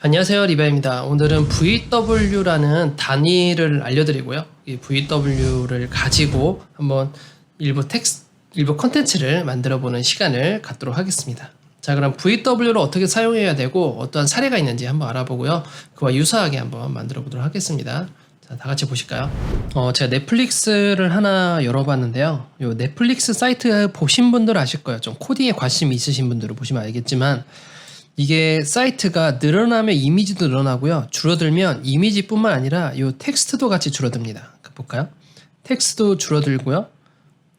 안녕하세요, 리바입니다. 오늘은 VW라는 단위를 알려드리고요. 이 VW를 가지고 한번 일부 컨텐츠를 만들어보는 시간을 갖도록 하겠습니다. 자, 그럼 VW를 어떻게 사용해야 되고 어떠한 사례가 있는지 한번 알아보고요. 그와 유사하게 한번 만들어 보도록 하겠습니다. 자, 다 같이 보실까요? 제가 넷플릭스를 하나 열어봤는데요. 요 넷플릭스 사이트 보신 분들 아실 거예요. 좀 코딩에 관심이 있으신 분들은 보시면 알겠지만 이게 사이트가 늘어나면 이미지도 늘어나고요. 줄어들면 이미지뿐만 아니라 이 텍스트도 같이 줄어듭니다. 볼까요? 텍스트도 줄어들고요.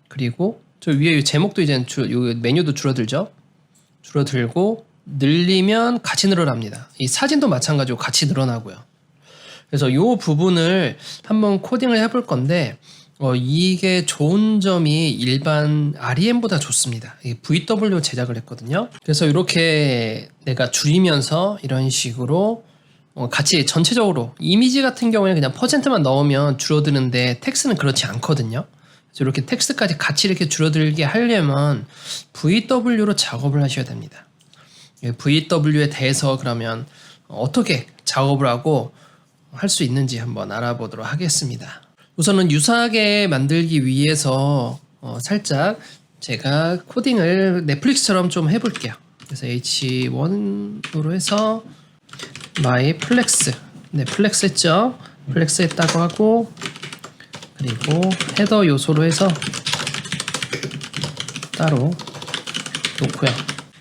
그리고 저 위에 이 제목도 이제 이 메뉴도 줄어들죠. 줄어들고 늘리면 같이 늘어납니다. 이 사진도 마찬가지로 같이 늘어나고요. 그래서 이 부분을 한번 코딩을 해볼 건데 이게 좋은 점이 일반 REM보다 좋습니다. VW 제작을 했거든요. 그래서 이렇게 내가 줄이면서 이런 식으로 같이 전체적으로 이미지 같은 경우에는 그냥 퍼센트만 넣으면 줄어드는데 텍스트는 그렇지 않거든요. 그래서 이렇게 텍스트까지 같이 이렇게 줄어들게 하려면 VW로 작업을 하셔야 됩니다. VW에 대해서 그러면 어떻게 작업을 하고 할 수 있는지 한번 알아보도록 하겠습니다. 우선은 유사하게 만들기 위해서 살짝 제가 코딩을 넷플릭스처럼 좀 해볼게요. 그래서 H1으로 해서 my flex, 네, 플렉스 했죠. 플렉스 했다고 하고, 그리고 헤더 요소로 해서 따로 놓고요.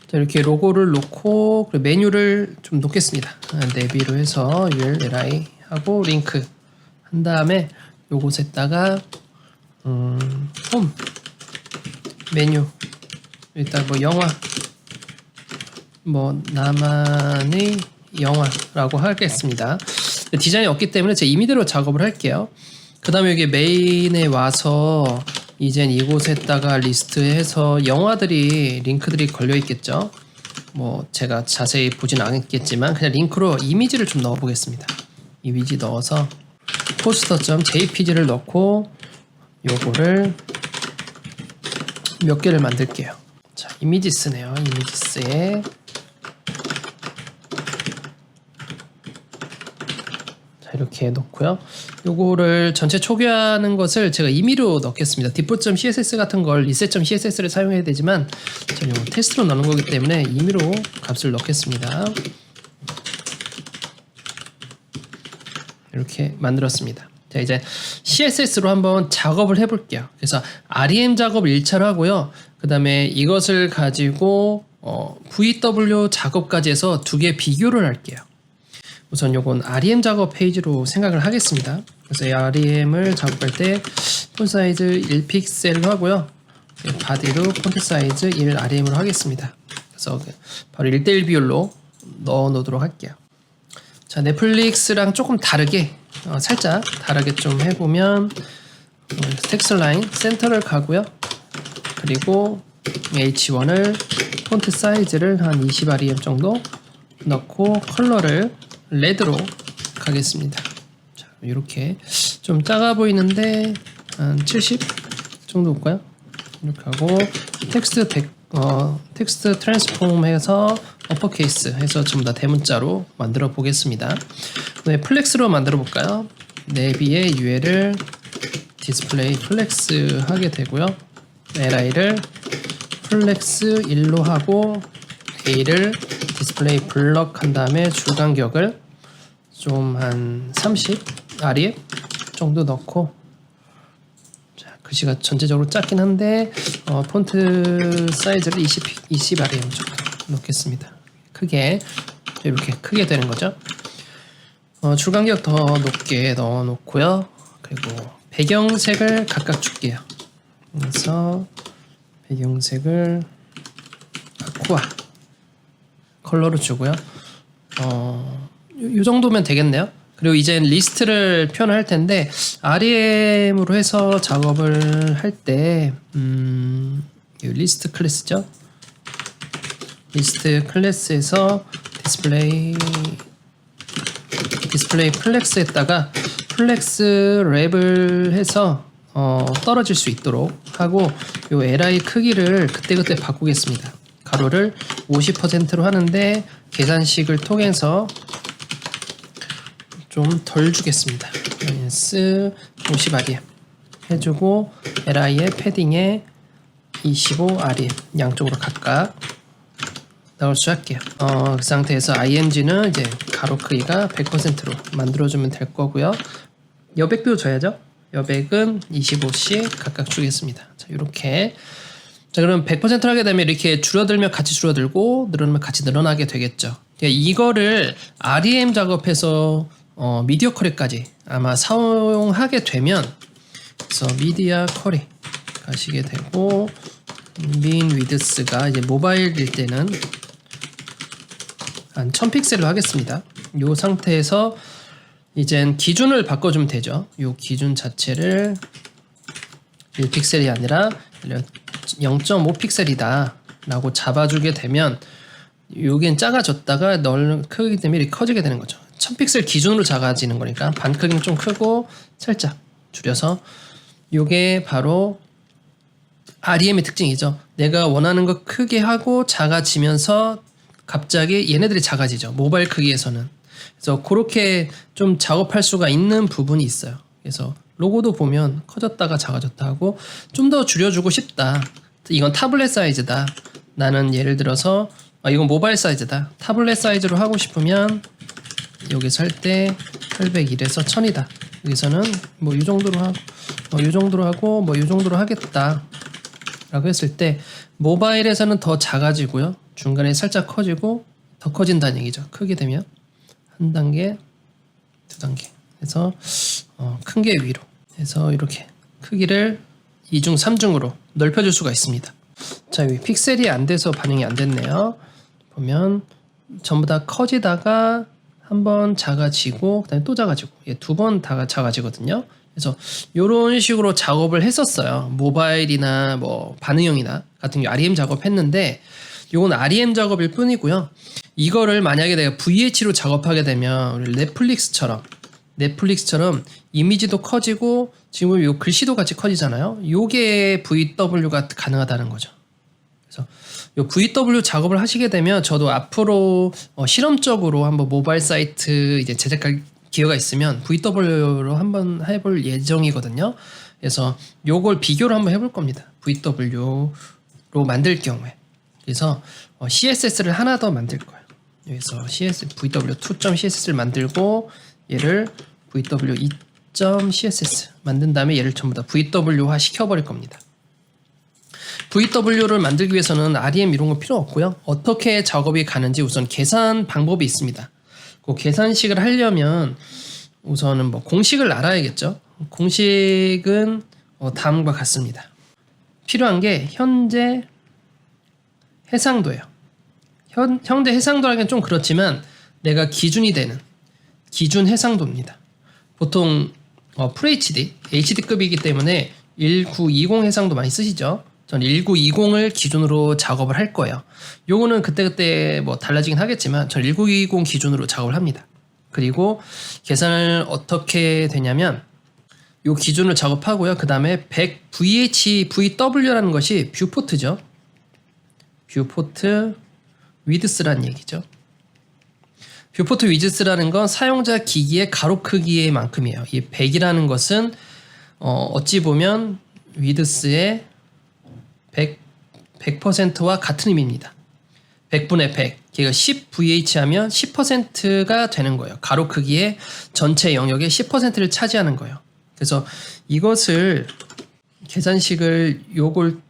자, 이렇게 로고를 놓고 그리고 메뉴를 좀 놓겠습니다. 내비로 해서 URL 하고 링크 한 다음에 요곳에다가 홈 메뉴 일단 뭐 영화 뭐 나만의 영화라고 하겠습니다. 디자인이 없기 때문에 제가 이미대로 작업을 할게요. 그 다음에 여기 메인에 와서 이젠 이곳에다가 리스트해서 영화들이 링크들이 걸려 있겠죠. 뭐 제가 자세히 보진 않겠지만 그냥 링크로 이미지를 좀 넣어 보겠습니다. 이미지 넣어서 poster.jpg를 넣고 요거를 몇 개를 만들게요. 자, 이미지스네요. 이미지스에 자, 이렇게 놓고요. 요거를 전체 초기화하는 것을 제가 임의로 넣겠습니다. default.css 같은 걸 reset.css를 사용해야 되지만 저는 테스트로 넣는 거기 때문에 임의로 값을 넣겠습니다. 이렇게 만들었습니다. 자, 이제 CSS로 한번 작업을 해볼게요. 그래서 REM 작업 1차로 하고요. 그 다음에 이것을 가지고 VW 작업까지 해서 두 개 비교를 할게요. 우선 요건 REM 작업 페이지로 생각을 하겠습니다. 그래서 이 REM을 작업할 때 폰트 사이즈 1픽셀로 하고요. 바디로 폰트 사이즈 1 REM으로 하겠습니다. 그래서 바로 1:1 비율로 넣어 놓도록 할게요. 자, 넷플릭스랑 조금 다르게 살짝 다르게 좀 해보면 텍스트 라인 센터를 가고요. 그리고 H1을 폰트 사이즈를 한 20 REM 정도 넣고 컬러를 레드로 가겠습니다. 자, 이렇게 좀 작아 보이는데 한 70 정도 볼까요? 이렇게 하고 텍스트 트랜스폼 해서 어퍼케이스 해서 전부 다 대문자로 만들어 보겠습니다. 네, 플렉스로 만들어 볼까요? 내비의 UL을 디스플레이 플렉스 하게 되고요. li를 플렉스 1로 하고 a를 디스플레이 블럭 한 다음에 줄 간격을 좀 한 30 REM 정도 넣고, 자, 글씨가 전체적으로 작긴 한데 폰트 사이즈를 20 REM 정도 넣겠습니다. 크게 이렇게 크게 되는 거죠. 줄 간격 더 높게 넣어 놓고요. 그리고 배경색을 각각 줄게요. 그래서 배경색을 아쿠아 컬러로 주고요. 이 정도면 되겠네요. 그리고 이제 리스트를 표현할 텐데 REM으로 해서 작업을 할 때 리스트 클래스죠. 리스트 클래스에서 디스플레이 플렉스에다가 플렉스 랩을 해서 떨어질 수 있도록 하고 요 li 크기를 그때그때 바꾸겠습니다. 가로를 50%로 하는데 계산식을 통해서 좀 덜 주겠습니다. 마이너스 50rem 해주고 li의 패딩에 25rem 양쪽으로 각각 넣을 수 할게요. 그 상태에서 img는 이제 가로 크기가 100%로 만들어주면 될 거고요. 여백도 줘야죠. 여백은 25씩 각각 주겠습니다. 자, 이렇게. 자, 그럼 100%로 하게 되면 이렇게 줄어들면 같이 줄어들고 늘어나면 같이 늘어나게 되겠죠. 이거를 REM 작업해서 미디어 쿼리까지 아마 사용하게 되면, 그래서 미디어 쿼리 가시게 되고 민 위드스가 이제 모바일일 때는 한 1000픽셀로 하겠습니다. 이 상태에서 이젠 기준을 바꿔주면 되죠. 이 기준 자체를 1픽셀이 아니라 0.5픽셀이다 라고 잡아주게 되면 여긴 작아졌다가 크기 때문에 이렇게 커지게 되는 거죠. 1000픽셀 기준으로 작아지는 거니까 반 크기는 좀 크고 살짝 줄여서, 이게 바로 REM의 특징이죠. 내가 원하는 거 크게 하고 작아지면서 갑자기 얘네들이 작아지죠. 모바일 크기에서는. 그래서 그렇게 좀 작업할 수가 있는 부분이 있어요. 그래서 로고도 보면 커졌다가 작아졌다 하고, 좀 더 줄여주고 싶다. 이건 타블렛 사이즈다. 나는 예를 들어서 이건 모바일 사이즈다. 타블렛 사이즈로 하고 싶으면 여기서 할 때 801에서 1000이다. 여기서는 뭐 이 정도로 하고 이 정도로 하고 뭐 이 정도로 하겠다 라고 했을 때 모바일에서는 더 작아지고요. 중간에 살짝 커지고 더 커진다는 얘기죠. 크게 되면 한 단계, 두 단계 해서 큰 게 위로 해서 이렇게 크기를 2중, 3중으로 넓혀줄 수가 있습니다. 자, 여기 픽셀이 안 돼서 반영이 안 됐네요. 보면 전부 다 커지다가 한번 작아지고 그다음에 또 작아지고 두 번 다 작아지거든요. 그래서 이런 식으로 작업을 했었어요. 모바일이나 뭐 반응형이나 같은 경우 REM 작업했는데, 이건 REM 작업일 뿐이고요. 이거를 만약에 내가 VH로 작업하게 되면 넷플릭스처럼 이미지도 커지고 지금 요 글씨도 같이 커지잖아요. 요게 VW가 가능하다는 거죠. 그래서 요 VW 작업을 하시게 되면 저도 앞으로 실험적으로 한번 모바일 사이트 이제 제작할 기회가 있으면 VW로 한번 해볼 예정이거든요. 그래서 요걸 비교를 한번 해볼 겁니다. VW로 만들 경우에. 그래서 CSS를 하나 더 만들 거예요. 여기서 VW2.css를 만들고 얘를 VW2.css 만든 다음에 얘를 전부 다 VW화 시켜버릴 겁니다. VW를 만들기 위해서는 REM 이런 거 필요 없고요. 어떻게 작업이 가는지 우선 계산 방법이 있습니다. 그 계산식을 하려면 우선은 뭐 공식을 알아야겠죠. 공식은 다음과 같습니다. 필요한 게 현재 해상도예요. 현재 해상도라기엔 좀 그렇지만 내가 기준이 되는 기준 해상도입니다. 보통 FHD, HD급이기 때문에 1920 해상도 많이 쓰시죠. 전 1920을 기준으로 작업을 할 거예요. 요거는 그때그때 뭐 달라지긴 하겠지만 전 1920 기준으로 작업을 합니다. 그리고 계산을 어떻게 되냐면 요 기준을 작업하고요. 그 다음에 100 VW라는 것이 뷰포트죠. 뷰포트 위드스라는 얘기죠. 뷰포트 위드스라는 건 사용자 기기의 가로 크기의 만큼이에요. 이 100이라는 것은 어찌 보면 위드스의 100%와 같은 의미입니다. 100분의 100. 걔가 10VH 하면 10%가 되는 거예요. 가로 크기의 전체 영역의 10%를 차지하는 거예요. 그래서 이것을 계산식을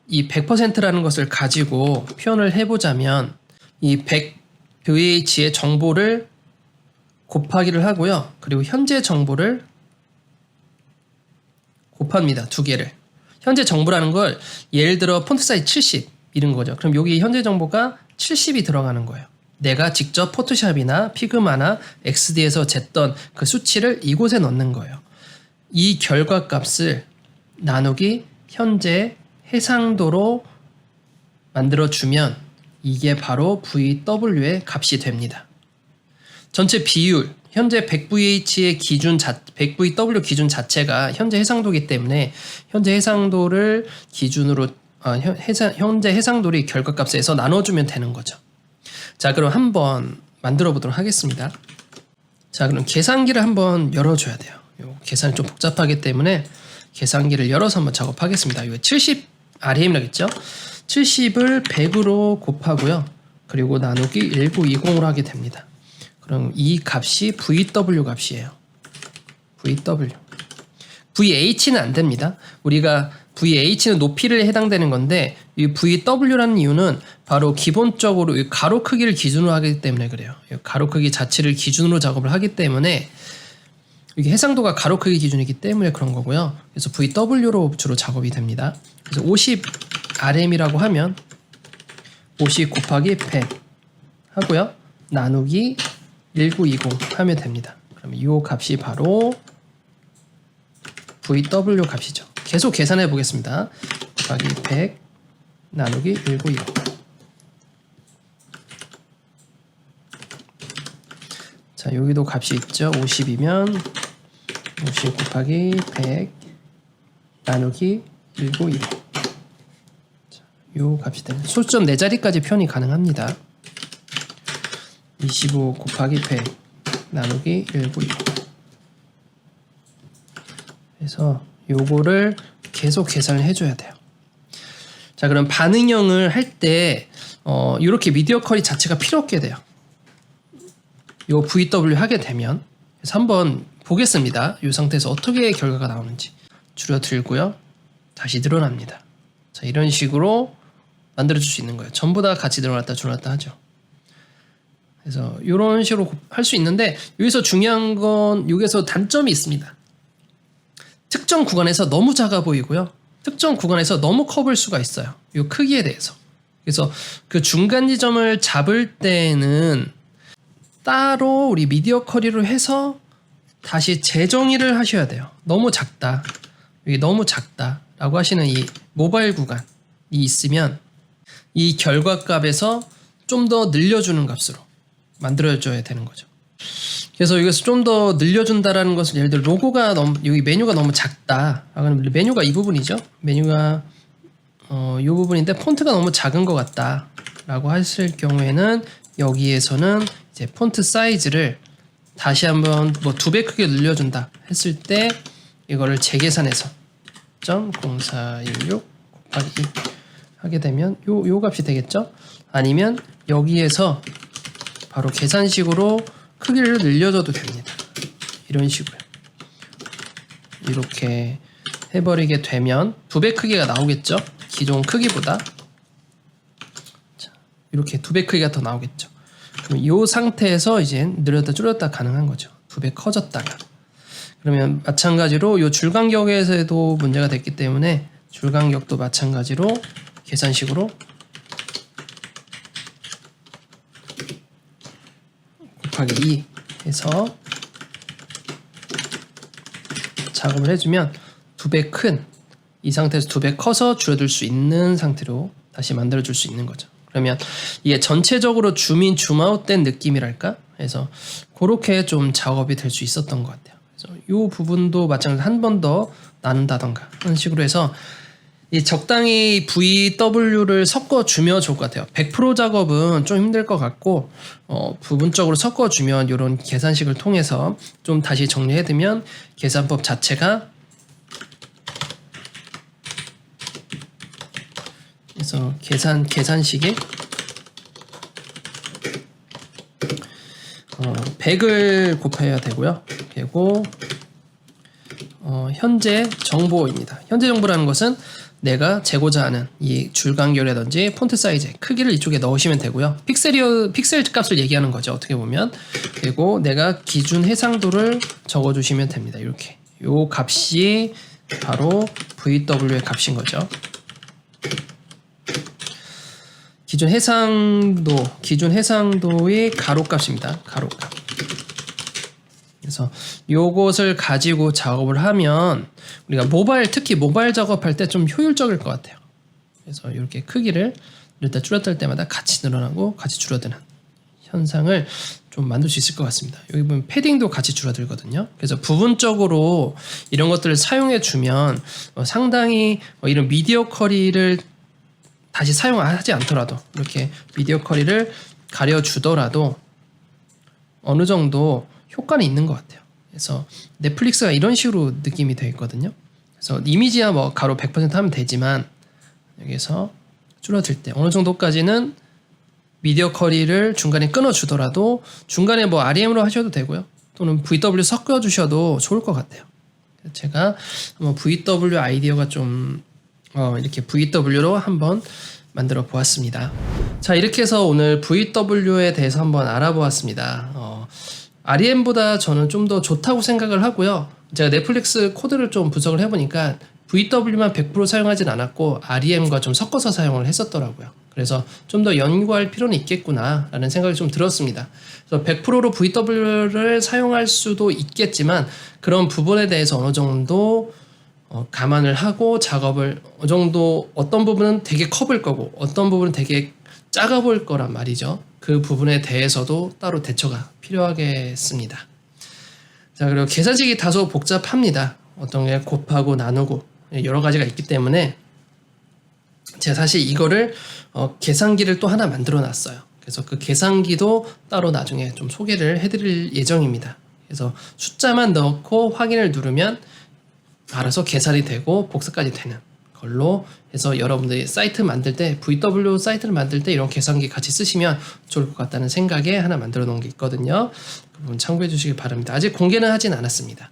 이 100%라는 것을 가지고 표현을 해보자면 이 100VH의 정보를 곱하기를 하고요. 그리고 현재 정보를 곱합니다. 두 개를. 현재 정보라는 걸 예를 들어 폰트 사이즈 70 이런 거죠. 그럼 여기 현재 정보가 70이 들어가는 거예요. 내가 직접 포토샵이나 피그마나 XD에서 쟀던 그 수치를 이곳에 넣는 거예요. 이 결과값을 나누기 현재 해상도로 만들어주면 이게 바로 VW의 값이 됩니다. 전체 비율, 현재 100VH의 기준 100VW 기준 자체가 현재 해상도이기 때문에 현재 해상도를 기준으로 현재 해상도를 결과값에서 나눠주면 되는 거죠. 자, 그럼 한번 만들어 보도록 하겠습니다. 자, 그럼 계산기를 한번 열어줘야 돼요. 요 계산이 좀 복잡하기 때문에 계산기를 열어서 한번 작업하겠습니다. 이거 70 RM이라겠죠? 70을 100으로 곱하고요. 그리고 나누기 1920으로 하게 됩니다. 그럼 이 값이 VW 값이에요. VW. VH는 안 됩니다. 우리가 VH는 높이를 해당되는 건데 이 VW라는 이유는 바로 기본적으로 이 가로 크기를 기준으로 하기 때문에 그래요. 가로 크기 자체를 기준으로 작업을 하기 때문에 이게 해상도가 가로 크기 기준이기 때문에 그런 거고요. 그래서 VW로 주로 작업이 됩니다. 그래서 50 RM이라고 하면 50 곱하기 100 하고요. 나누기 1920 하면 됩니다. 그럼 이 값이 바로 VW 값이죠. 계속 계산해 보겠습니다. 곱하기 100 나누기 1920. 자, 여기도 값이 있죠. 50이면 50 곱하기 100 나누기 1920. 자, 요 값이 되는 소수점 4자리까지 표현이 가능합니다. 25 곱하기 100 나누기 1920. 그래서 요거를 계속 계산을 해줘야 돼요. 자, 그럼 반응형을 할 때 이렇게 미디어 컬이 자체가 필요 없게 돼요. 요 VW 하게 되면. 그래서 한번 보겠습니다. 이 상태에서 어떻게 결과가 나오는지. 줄여들고요. 다시 늘어납니다. 자, 이런 식으로 만들어줄 수 있는 거예요. 전부 다 같이 늘어났다 줄어났다 하죠. 그래서 이런 식으로 할 수 있는데 여기서 중요한 건 여기서 단점이 있습니다. 특정 구간에서 너무 작아 보이고요. 특정 구간에서 너무 커 보일 수가 있어요. 이 크기에 대해서. 그래서 그 중간 지점을 잡을 때는 따로 우리 미디어 쿼리로 해서 다시 재정의를 하셔야 돼요. 너무 작다. 이게 너무 작다라고 하시는 이 모바일 구간이 있으면 이 결과값에서 좀 더 늘려주는 값으로 만들어줘야 되는 거죠. 그래서 여기서 좀 더 늘려준다라는 것은 예를 들어 로고가 너무 여기 메뉴가 너무 작다. 메뉴가 이 부분이죠. 메뉴가 이 부분인데 폰트가 너무 작은 것 같다라고 하실 경우에는 여기에서는 이제 폰트 사이즈를 다시 한번 뭐 2배 크게 늘려준다 했을 때 이거를 재계산해서 0.0416 곱하기 2 하게 되면 요 값이 되겠죠. 아니면 여기에서 바로 계산식으로 크기를 늘려줘도 됩니다. 이런 식으로 이렇게 해버리게 되면 2배 크기가 나오겠죠. 기존 크기보다. 자, 이렇게 2배 크기가 더 나오겠죠. 그럼 이 상태에서 이제 늘렸다 줄였다 가능한 거죠. 2배 커졌다가. 그러면 마찬가지로 이 줄간격에서도 문제가 됐기 때문에 줄간격도 마찬가지로 계산식으로 곱하기 2 해서 작업을 해주면 2배 큰 이 상태에서 2배 커서 줄어들 수 있는 상태로 다시 만들어줄 수 있는 거죠. 그러면 이게 전체적으로 줌인 줌아웃 된 느낌이랄까? 그래서 그렇게 좀 작업이 될 수 있었던 것 같아요. 그래서 이 부분도 마찬가지로 한 번 더 나눈다던가 그런 식으로 해서 이 적당히 VW를 섞어주면 좋을 것 같아요. 100% 작업은 좀 힘들 것 같고 부분적으로 섞어주면 이런 계산식을 통해서 좀 다시 정리해두면 계산법 자체가 그래서 계산식이 100을 곱해야 되고요. 그리고 현재 정보입니다. 현재 정보라는 것은 내가 재고자 하는 이 줄간격이라든지 폰트 사이즈 크기를 이쪽에 넣으시면 되고요. 픽셀 값을 얘기하는 거죠. 어떻게 보면. 그리고 내가 기준 해상도를 적어주시면 됩니다. 이렇게. 요 값이 바로 VW의 값인 거죠. 기준 해상도의 가로값입니다. 가로값. 그래서 요것을 가지고 작업을 하면 우리가 특히 모바일 작업할 때 좀 효율적일 것 같아요. 그래서 이렇게 크기를 일단 줄였을 때마다 같이 늘어나고 같이 줄어드는 현상을 좀 만들 수 있을 것 같습니다. 여기 보면 패딩도 같이 줄어들거든요. 그래서 부분적으로 이런 것들을 사용해 주면 상당히 이런 미디어 쿼리를 다시 사용하지 않더라도 이렇게 미디어 쿼리를 가려주더라도 어느 정도 효과는 있는 것 같아요. 그래서 넷플릭스가 이런 식으로 느낌이 되어 있거든요. 그래서 이미지야 뭐 가로 100% 하면 되지만 여기서 줄어들 때 어느 정도까지는 미디어 쿼리를 중간에 끊어주더라도 중간에 뭐 REM으로 하셔도 되고요. 또는 VW 섞어주셔도 좋을 것 같아요. 제가 한번 VW 아이디어가 좀 이렇게 VW로 한번 만들어 보았습니다. 자, 이렇게 해서 오늘 VW에 대해서 한번 알아보았습니다. REM보다 저는 좀 더 좋다고 생각을 하고요. 제가 넷플릭스 코드를 좀 분석을 해보니까 VW만 100% 사용하진 않았고 REM과 좀 섞어서 사용을 했었더라고요. 그래서 좀 더 연구할 필요는 있겠구나 라는 생각이 좀 들었습니다. 그래서 100%로 VW를 사용할 수도 있겠지만 그런 부분에 대해서 어느 정도 감안을 하고 작업을 어느 정도 어떤 부분은 되게 커 보일 거고 어떤 부분은 되게 작아 보일 거란 말이죠. 그 부분에 대해서도 따로 대처가 필요하겠습니다. 자, 그리고 계산식이 다소 복잡합니다. 어떤 게 곱하고 나누고 여러 가지가 있기 때문에 제가 사실 이거를 계산기를 또 하나 만들어 놨어요. 그래서 그 계산기도 따로 나중에 좀 소개를 해드릴 예정입니다. 그래서 숫자만 넣고 확인을 누르면 알아서 계산이 되고 복사까지 되는 걸로 해서 여러분들이 사이트 만들 때 VW 사이트를 만들 때 이런 계산기 같이 쓰시면 좋을 것 같다는 생각에 하나 만들어 놓은 게 있거든요. 그 부분 참고해 주시기 바랍니다. 아직 공개는 하진 않았습니다.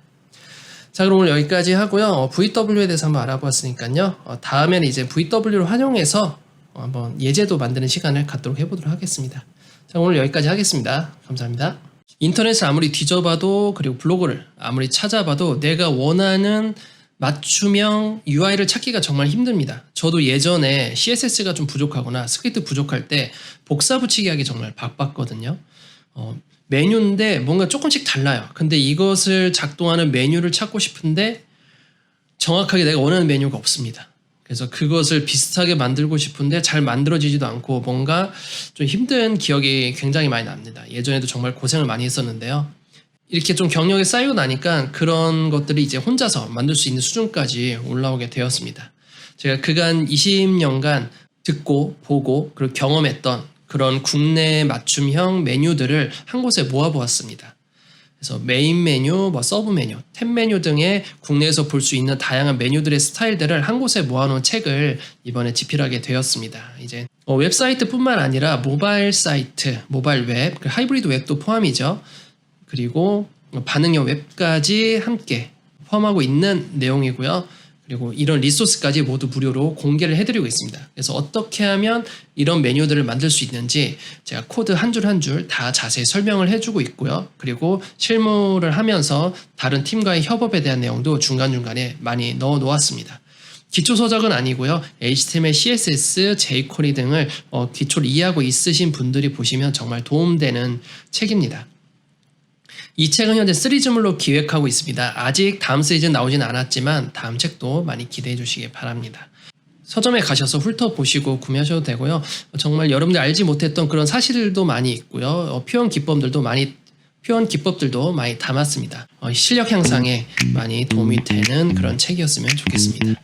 자, 그럼 오늘 여기까지 하고요. VW에 대해서 한번 알아보았으니까요. 다음에는 이제 VW를 활용해서 한번 예제도 만드는 시간을 갖도록 해보도록 하겠습니다. 자, 오늘 여기까지 하겠습니다. 감사합니다. 인터넷을 아무리 뒤져봐도 그리고 블로그를 아무리 찾아봐도 내가 원하는 맞춤형 UI를 찾기가 정말 힘듭니다. 저도 예전에 CSS가 좀 부족하거나 스크립트 부족할 때 복사 붙이기 하기 정말 바빴거든요. 메뉴인데 뭔가 조금씩 달라요. 근데 이것을 작동하는 메뉴를 찾고 싶은데 정확하게 내가 원하는 메뉴가 없습니다. 그래서 그것을 비슷하게 만들고 싶은데 잘 만들어지지도 않고 뭔가 좀 힘든 기억이 굉장히 많이 납니다. 예전에도 정말 고생을 많이 했었는데요. 이렇게 좀 경력이 쌓이고 나니까 그런 것들이 이제 혼자서 만들 수 있는 수준까지 올라오게 되었습니다. 제가 그간 20년간 듣고 보고 그리고 경험했던 그런 국내 맞춤형 메뉴들을 한 곳에 모아보았습니다. 그래서 메인 메뉴, 서브 메뉴, 탭 메뉴 등의 국내에서 볼 수 있는 다양한 메뉴들의 스타일들을 한 곳에 모아놓은 책을 이번에 집필하게 되었습니다. 이제 웹사이트뿐만 아니라 모바일 사이트, 모바일 웹, 하이브리드 웹도 포함이죠. 그리고 반응형 웹까지 함께 포함하고 있는 내용이고요. 그리고 이런 리소스까지 모두 무료로 공개를 해드리고 있습니다. 그래서 어떻게 하면 이런 메뉴들을 만들 수 있는지 제가 코드 한 줄 한 줄 다 자세히 설명을 해주고 있고요. 그리고 실무를 하면서 다른 팀과의 협업에 대한 내용도 중간중간에 많이 넣어 놓았습니다. 기초 서적은 아니고요. HTML, CSS, jQuery 등을 기초를 이해하고 있으신 분들이 보시면 정말 도움되는 책입니다. 이 책은 현재 시리즈물로 기획하고 있습니다. 아직 다음 시즌 나오진 않았지만 다음 책도 많이 기대해 주시기 바랍니다. 서점에 가셔서 훑어보시고 구매하셔도 되고요. 정말 여러분들 알지 못했던 그런 사실들도 많이 있고요. 표현 기법들도 많이 담았습니다. 실력 향상에 많이 도움이 되는 그런 책이었으면 좋겠습니다.